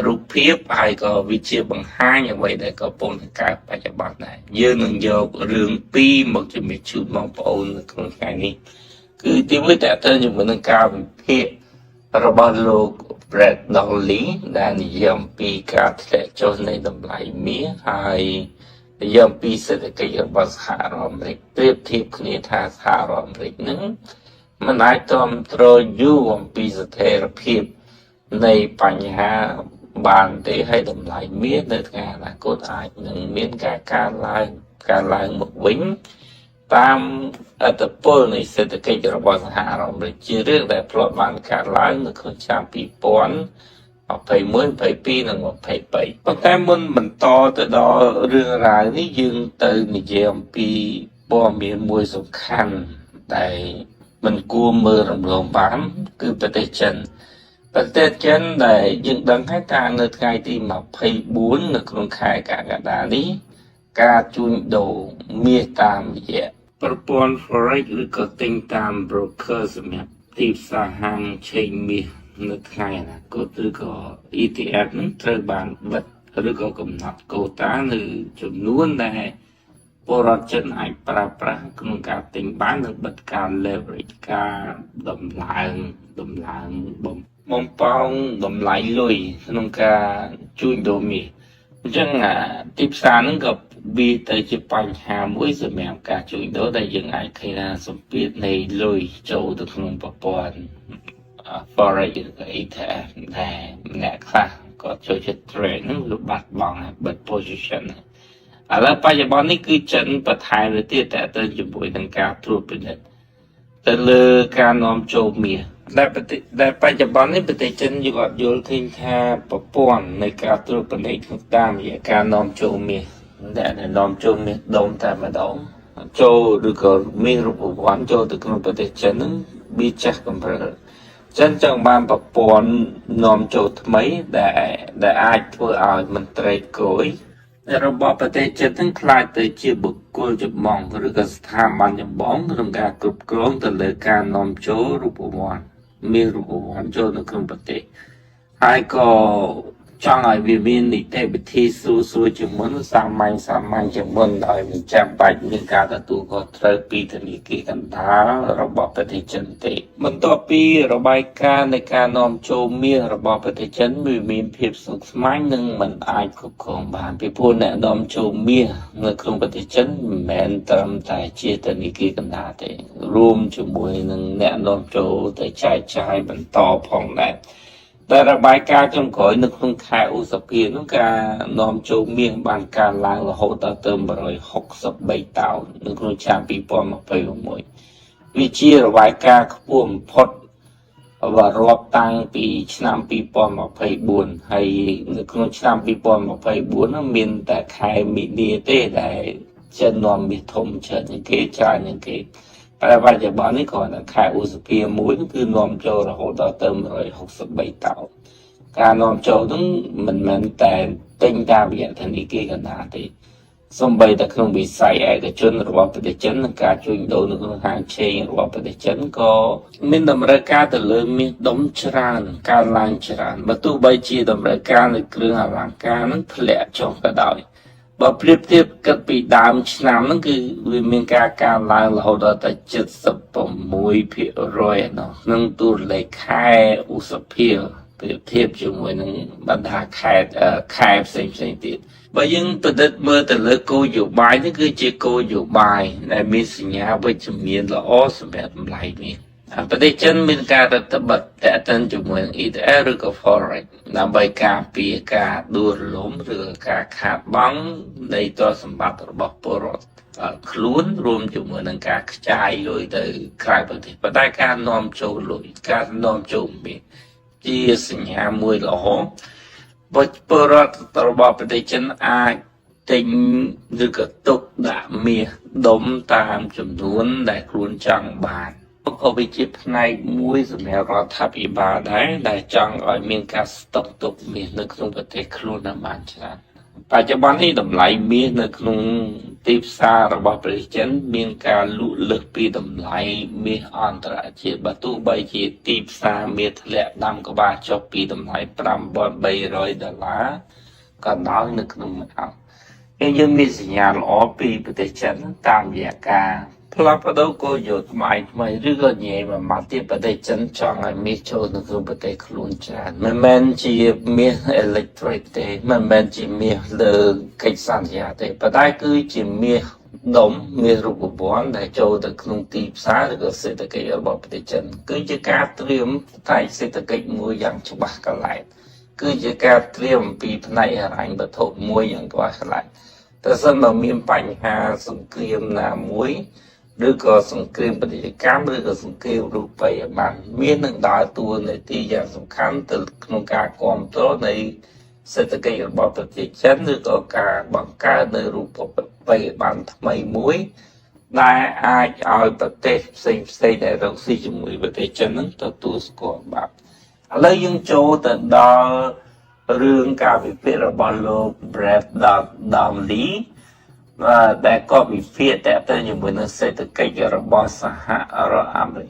រូបភាពហើយក៏វាជាបង្ហាញអ្វីដែលកំពុងតែកើតបច្ចុប្បន្នដែរយើងនឹងយករឿងពីរមកជំរាបជូនបងប្អូននៅក្នុងថ្ងៃនេះគឺទីមួយតើតើជាមួយនឹងការវិភាគរបស់លោក Brett Dolly ដែលនិយាយអំពីការធ្លាក់ចុះនៃតម្លៃមាសហើយនិយាយអំពីសេដ្ឋកិច្ចរបស់សហរដ្ឋអាមេរិកប្រៀបធៀបគ្នាថាសហរដ្ឋអាមេរិកនឹងមិនអាចទ្រាំទ្រយូរអំពីស្ថិរភាពនៃបញ្ហាបានទេហើយតម្លៃមាសនៅថ្ងៃអនាគតអាចនឹងមានការកើនឡើងមកវិញតាមអត្តពលនៃសេដ្ឋកិច្ចរបស់សហរដ្ឋអាមេរិកជារឿងដែលធ្លាប់បានកើតឡើងនៅក្នុងឆ្នាំ2021 22 និង 23ប៉ុន្តែមុនបន្តទៅដល់រឿងរ៉ាវនេះយើងទៅនិយាយអំពីព័ត៌មានមួយសំខាន់ដែលមិនគួរមើលរំលងបានគឺប្រទេសចិនដែលយើងដឹងហើយថានៅថ្ងៃទី24នៅក្នុងខែកក្កដានេះការជួញដូរមាសតាមរយៈប្រព័ន្ធ Forex ឬក៏ទិញតាម broker សម្រាប់ទីផ្សារហាងឆេងមាសនៅថ្ងៃអនាគតឬក៏ ETF នឹងត្រូវបានបិទឬក៏កំណត់កូតានៅចំនួនដែលពលរដ្ឋចិនអាចប្រើប្រាស់ក្នុងការទិញបាននិងបិទការ leverage ការដំឡើងបំប៉ោងតម្លៃលុយក្នុងការជួញដូរមាសអញ្ចឹងទីផ្សារហ្នឹងក៏វាទៅជាបញ្ហាមួយសម្រាប់ការជួញដូរដែលយើងអាចឃើញថាសម្ពាធនៃលុយចូលទៅក្នុងប្រព័ន្ធ Forex ឬក៏ ETF ដែលអ្នកខ្លះក៏ចូលចិត្ត trade ហ្នឹងវាបាត់បង់បិទ position ឥឡូវបច្ចុប្បន្ននេះគឺចិនបន្ថែមទៅទៀតតែទៅជាមួយនឹងការត្រួតពិនិត្យទៅលើការនាំចូលមាសដែលបច្ចុប្បន្ននេះប្រទេសចិនយើងអត់យល់ឃើញថាប្រព័ន្ធនៃការត្រួតពិនិត្យតាមរយៈការនាំចូលមាសដែលនាំចូលមាសដុំតែម្ដងចូលឬក៏មាសរូបវ័ន្តចូលទៅក្នុងប្រទេសចិនហ្នឹងវាចាស់កំព្រើចិនចង់បានប្រព័ន្ធនាំចូលថ្មីដែលអាចធ្វើឲ្យមន្ត្រីគយរបស់ប្រទេសចិននឹងខ្លាចទៅជាបុគ្គលចម្បងឬក៏ស្ថាប័នចម្បងក្នុងការគ្រប់គ្រងទៅលើការនាំចូលរូបវ័ន្តមានរូបវ័ន្តចូលនៅក្នុងប្រទេសហើយក៏ចង់ឲ្យវាមាននីតិវិធីស្រួលជាមុនសាមញ្ញជាមុនដោយមិនចាំបាច់មានការទទួលខុសត្រូវពីធនាគារកណ្ដាលរបស់ប្រទេសចិនទេបន្ទាប់ពីរបាយការណ៍នៃការនាំចូលមាសរបស់ប្រទេសចិនវាមានភាពស្មុគស្មាញនិងមិនអាចគ្រប់គ្រងបានពីព្រោះអ្នកនាំចូលមាសនៅក្នុងប្រទេសចិនមិនមែនត្រឹមតែជាធនាគារកណ្ដាលទេរួមជាមួយនឹងអ្នកនាំចូលទៅចែកចាយបន្តផងដែរតែរបាយការណ៍ចុងក្រោយនៅក្នុងខែឧសភានោះការនាំចូលមាសបានកើនឡើងរហូតដល់ទៅ163តោននៅក្នុងឆ្នាំ2021វាជារបាយការណ៍ខ្ពស់បំផុតរាប់តាំងពីឆ្នាំ2024ហើយនៅក្នុងឆ្នាំ2024នោះមានតែខែមីនាទេដែលចិននាំមាសធំច្រើនជាងគេតែបច្ចុប្បន្ននេះគ្រាន់តែខែឧសភាមួយគឺនាំចូលរហូតដល់ទៅ163តោនការនាំចូលហ្នឹងមិនមែនតែទិញតាមរយៈធនាគារកណ្ដាលទេសូម្បីតែក្នុងវិស័យឯកជនរបស់ប្រទេសចិននិងការជួញដូរនៅក្នុងហាងឆេងរបស់ប្រទេសចិនក៏មានតម្រូវការទៅលើមាសដុំច្រើនកើនឡើងច្រើនបើទោះបីជាតម្រូវការនៅគ្រឿងអលង្ការហ្នឹងធ្លាក់ចុះក៏ដោយបើប្រៀបធៀបគិតពីដើមឆ្នាំហ្នឹងគឺវាមានការកើនឡើងរហូតដល់ទៅ76%ក្នុងតួលេខខែឧសភាប្រៀបធៀបជាមួយនឹងបណ្ដាខែផ្សេងទៀតបើយើងពិនិត្យមើលទៅលើគោលនយោបាយនេះគឺជាគោលនយោបាយដែលមានសញ្ញាវិជ្ជមានល្អសម្រាប់តម្លៃមាសប្រទេសចិនមានការរដ្ឋបတ်តេតិនជាមួយនឹង ETF ឬក៏ Forex ដើម្បីការពារការដួលរលំឬការខាតបង់នៃទ្រព្យសម្បត្តិរបស់ពលរដ្ឋខ្លួនរួមជាមួយនឹងការខ្ចាយលុយទៅក្រៅប្រទេសប៉ុន្តែការនាំចូលលុយការនាំចូលមាសជាសញ្ញាមួយល្អពលរដ្ឋរបស់ប្រទេសចិនអាចទិញឬក៏ទុកដាក់មាសដុំតាមចំនួនដែលខ្លួនចង់បានក៏វាជាផ្នែកមួយសម្រាប់រដ្ឋាភិបាលដែរដែលចង់ឲ្យមានការស្តុកទុកមាសនៅក្នុងប្រទេសខ្លួនបានច្រើន បច្ចុប្បន្ននេះតម្លៃមាសនៅក្នុងទីផ្សាររបស់ប្រទេសចិនមានការលក់លើសពីតម្លៃមាសអន្តរជាតិបើទោះបីជាទីផ្សារមាសធ្លាក់ដាំក្បាលចុះពីតម្លៃ$5,300ក៏ដោយនៅក្នុងមួយអោនយើងមានសញ្ញាល្អពីប្រទេសចិនតាមរយៈការផ្លាស់ប្ដូរគោលយោថ្មីឬក៏និយាយមួយម៉ាត់ទៀតប្រទេសចិនចង់ឲ្យមាសចូលនៅក្នុងប្រទេសខ្លួនច្រើនមិនមែនជាមាសអេឡិចត្រូនិកទេមិនមែនជាមាសលើកិច្ចសន្យាទេប៉ុន្តែគឺជាមាសដុំមាសរូបវន្តដែលចូលទៅក្នុងទីផ្សារឬក៏សេដ្ឋកិច្ចរបស់ប្រទេសចិនគឺជាការត្រៀមតែសេដ្ឋកិច្ចមួយយ៉ាងច្បាស់កន្លែងគឺជាការត្រៀមពីផ្នែកហិរញ្ញវត្ថុមួយយ៉ាងច្បាស់កន្លែងតែសិនបើមានបញ្ហាសង្គ្រាមណាមួយឬក៏សង្គ្រាមពាណិជ្ជកម្មឬក៏សង្គ្រាមរូបិយប័ណ្ណមាននឹងដើរតួនាទីយ៉ាងសំខាន់ទៅក្នុងការគ្រប់គ្រងនៃសេដ្ឋកិច្ចរបស់ប្រទេសចិនឬក៏ការបង្កើតនៅរូបិយប័ណ្ណថ្មីមួយដែលអាចឲ្យប្រទេសផ្សេងដែលរកស៊ីជាមួយប្រទេសចិននឹងទទួលស្គាល់បាទឥឡូវយើងចូលទៅដល់រឿងការវិភាគរបស់លោក Brett Donnelly ដែលក៏វិភាគតទៅជាមួយនឹងសេដ្ឋកិច្ចរបស់សហរដ្ឋអាមេរិក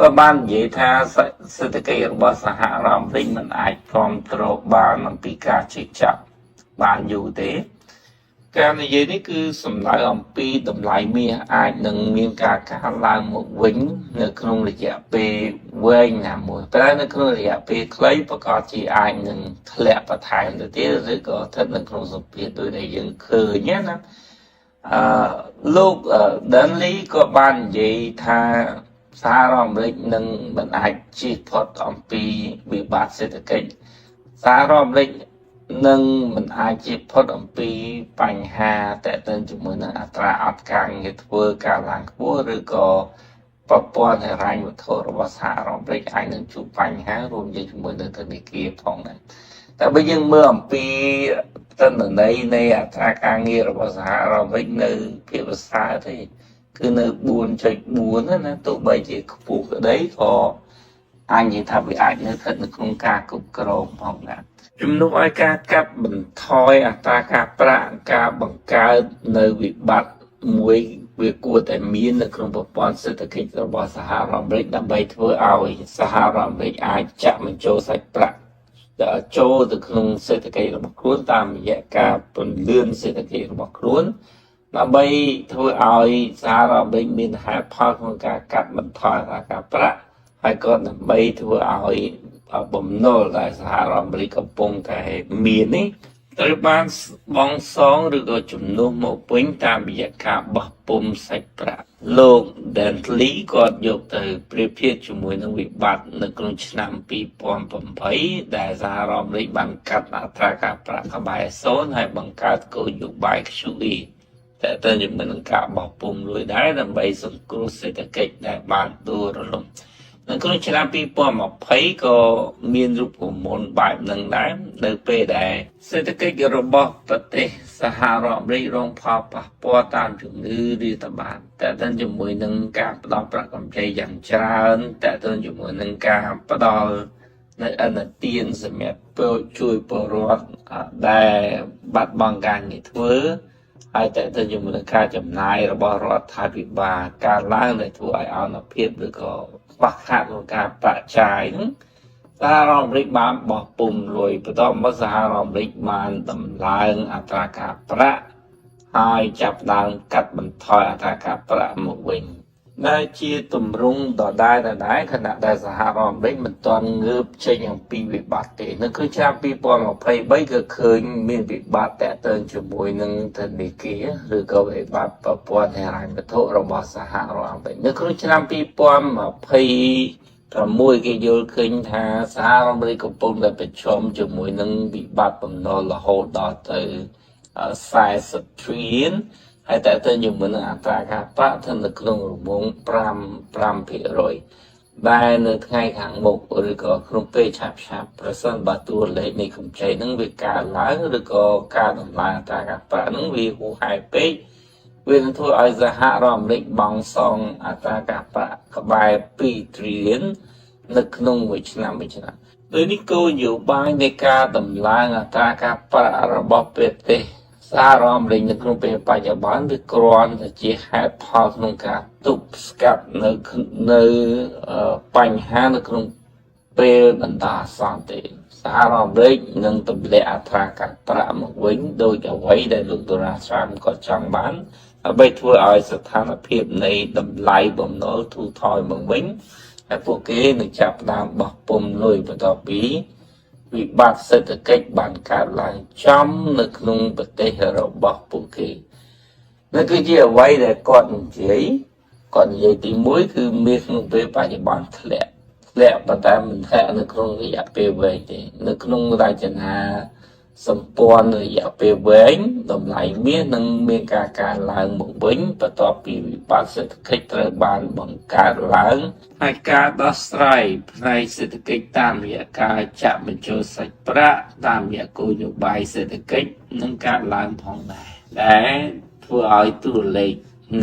ក៏បាននិយាយថាសេដ្ឋកិច្ចរបស់សហរដ្ឋអាមេរិកមិនអាចគ្រប់គ្រងបានអំពីការជិះចាប់បានយូរទេការនិយាយនេះគឺសំដៅអំពីតម្លៃមាសអាចនឹងមានការកើនឡើងមកវិញនៅក្នុងរយៈពេលវែងណាមួយតែនៅក្នុងរយៈពេលខ្លីប្រកាសជាអាចនឹងធ្លាក់បន្ថែមទៅទៀតឬក៏ស្ថិតនៅក្នុងសម្ពាធដោយដែលយើងឃើញណាលោក Donnelly ក៏បាននិយាយថាសហរដ្ឋអាមេរិកនឹងមិនអាចជៀសផុតអំពីវិបត្តិសេដ្ឋកិច្ចសហរដ្ឋអាមេរិកនឹងមិនអាចជៀសផុតអំពីបញ្ហាតេតិនជាមួយនឹងអត្រាអត់ការងារធ្វើការឡើងខ្ពស់ឬក៏ប្រព័ន្ធហិរញ្ញវត្ថុរបស់សហរដ្ឋអាមេរិកអាចនឹងជួបបញ្ហារួមជាមួយនឹងធនាគារផងដែរតែបើយើងមើលអំពីទិន្នន័យនៃអត្រាការងាររបស់សហរដ្ឋអាមេរិកនៅភាគប្រសើរទេគឺនៅ 4.4 ណាទោះបីជាខ្ពស់ក្តីក៏អាចនិយាយថាវាអាចនៅស្ថិតនៅក្នុងការគ្រប់គ្រងផងដែរជំនួសឲ្យការកាត់បន្ថយអត្រាការប្រាក់ការបង្កើតនៅវិបត្តិមួយវាគួរតែមាននៅក្នុងប្រព័ន្ធសេដ្ឋកិច្ចរបស់សហរដ្ឋអាមេរិកដើម្បីធ្វើឲ្យសហរដ្ឋអាមេរិកអាចចាក់បញ្ចូលសាច់ប្រាក់ចូលទៅក្នុងសេដ្ឋកិច្ចរបស់ខ្លួនតាមរយៈការពន្លឿនសេដ្ឋកិច្ចរបស់ខ្លួនដើម្បីធ្វើឲ្យសហរដ្ឋអាមេរិកមានហេតុផលក្នុងការកាត់បន្ថយការប្រាក់ហើយក៏ដើម្បីធ្វើឲ្យបំណុលដែលសហរដ្ឋអាមេរិកកំពុងតែមាននេះត្រូវបានបង់សងឬក៏ជំនួសមកវិញតាមរយៈការបោះពុម្ពសាច់ប្រាក់លោក Donnelly គាត់យកទៅប្រៀបធៀបជាមួយនឹងវិបត្តិនៅក្នុងឆ្នាំ2008ដែលសហរដ្ឋអាមេរិកបានកាត់អត្រាការប្រាក់ក្បែរ0ហើយបង្កើតគោលនយោបាយ QE តែទៅជាមួយនឹងការបោះពុម្ពលុយដែរដើម្បីសង្គ្រោះសេដ្ឋកិច្ចដែលបានដួលរលំនៅក្នុងឆ្នាំ2020ក៏មានរូបមន្តបែបនឹងដែរនៅពេលដែលសេដ្ឋកិច្ចរបស់ប្រទេសសហរដ្ឋអាមេរិករងផលប៉ះពាល់តាមជំងឺរាតត្បាតតែទៅជាមួយនឹងការផ្ដល់ប្រាក់កម្ចីយ៉ាងច្រើនតែទៅជាមួយនឹងការផ្ដល់នៅអនុទានសម្រាប់ជួយពលរដ្ឋដែលបាត់បង់ការងារធ្វើហើយតែទៅជាមួយនឹងការចំណាយរបស់រដ្ឋាភិបាលការឡើងដែលធ្វើឲ្យអនុភាពឬក៏ខ្វះខាតក្នុងការបច្ច័យហ្នឹងសហរដ្ឋអាមេរិកបានបោះពុម្ពលុយបន្ទាប់មកសហរដ្ឋអាមេរិកបានដំឡើងអត្រាការប្រាក់ហើយចាប់ផ្ដើមកាត់បន្ថយអត្រាការប្រាក់មកវិញដែលជាទម្រង់ដដែលខណៈដែលសហរដ្ឋអាមេរិកមិនទាន់ងើបចេញអំពីវិបត្តិទេនៅក្នុងឆ្នាំ2023ក៏ឃើញមានវិបត្តិតាក់ទងជាមួយនឹងធនាគារឬក៏វិបត្តិប្រព័ន្ធហិរញ្ញវត្ថុរបស់សហរដ្ឋអាមេរិកនៅក្នុងឆ្នាំ2026គេយល់ឃើញថាសហរដ្ឋអាមេរិកកំពុងតែប្រឈមជាមួយនឹងវិបត្តិបំណុលរហូតដល់ទៅ40 trillion ហើយតែទៅជាមួយនឹងអត្រាការប្រាក់ស្ថិតនៅក្នុងរង្វង់5%ដែលនៅថ្ងៃខាងមុខឬក៏ក្នុងពេលឆាប់ប្រសិនបើតួលេខនៃកម្ចីនឹងវាកើនឡើងឬក៏ការដំឡើងអត្រាការប្រាក់នឹងវាហួសហេតុពេកវានឹងធ្វើឲ្យសហរដ្ឋអាមេរិកបង់សងអត្រាការប្រាក់ក្បែរ2 trillion នៅក្នុងមួយឆ្នាំ ដោយនេះគោលនយោបាយនៃការដំឡើងអត្រាការប្រាក់របស់ប្រទេសសហរដ្ឋអាមេរិកនៅក្នុងពេលបច្ចុប្បន្នវាគ្រាន់តែជាហេតុផលក្នុងការទប់ស្កាត់នៅបញ្ហានៅក្នុងពេលបណ្ដាអាសន្នទេសហរដ្ឋអាមេរិកនឹងទម្លាក់អត្រាការប្រាក់មកវិញដោយអ្វីដែលលោកដូណាល់ត្រាំក៏ចង់បានដើម្បីធ្វើឲ្យស្ថានភាពនៃតម្លៃបំណុលធូរថយមកវិញហើយពួកគេនឹងចាប់ផ្ដើមបោះពុម្ពលុយបន្ទាប់ពីវិបត្តិសេដ្ឋកិច្ចបានកើតឡើងចំនៅក្នុងប្រទេសរបស់ពួកគេនេះគឺជាអ្វីដែលគាត់និយាយទី1គឺមានក្នុងពេលបច្ចុប្បន្នធ្លាក់ប៉ុន្តែមិនធ្លាក់នៅក្នុងរយៈពេលវែងទេនៅក្នុងរចនាសម្ព័ន្ធរយៈពេលវែងតម្លៃមាសនឹងមានការកើនឡើងមកវិញបន្ទាប់ពីវិបត្តិសេដ្ឋកិច្ចត្រូវបានបង្កើតឡើងហើយការដោះស្រាយផ្នែកសេដ្ឋកិច្ចតាមរយៈការចាក់បញ្ចូលសាច់ប្រាក់តាមរយៈគោលនយោបាយសេដ្ឋកិច្ចនឹងកើនឡើងផងដែរដែលធ្វើឲ្យតួលេខ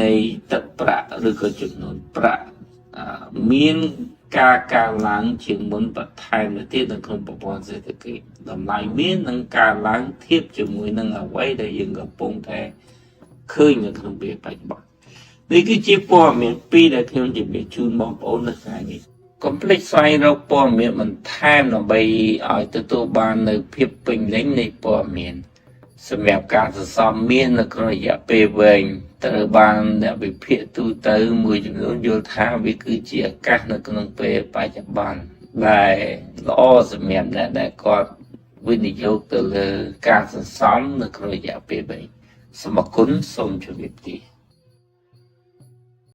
នៃទឹកប្រាក់ឬក៏ចំនួនប្រាក់មានការកើនឡើងជាងមុនបន្ថែមទៅទៀតនៅក្នុងប្រព័ន្ធសេដ្ឋកិច្ចតម្លៃមាននឹងកើនឡើងធៀបជាមួយនឹងអ្វីដែលយើងកំពុងតែឃើញនៅក្នុងពេលបច្ចុប្បន្ននេះគឺជាព័ត៌មានពីរដែលខ្ញុំជម្រាបជូនបងប្អូននៅថ្ងៃនេះកុំភ្លេចស្វែងរកព័ត៌មានបន្ថែមដើម្បីឲ្យទទួលបាននៅភាពពេញលេញនៃព័ត៌មានសម្រាប់ការសន្សំមាសនៅក្នុងរយៈពេលវែងត្រូវបានអ្នកវិភាគទូទៅមួយចំនួនយល់ថាវាគឺជាឱកាសនៅក្នុងពេលបច្ចុប្បន្នដែលល្អសម្រាប់អ្នកដែលគាត់វិនិយោគទៅលើការសន្សំនៅក្នុងរយៈពេលវែងសូមអរគុណសូមជម្រាបលា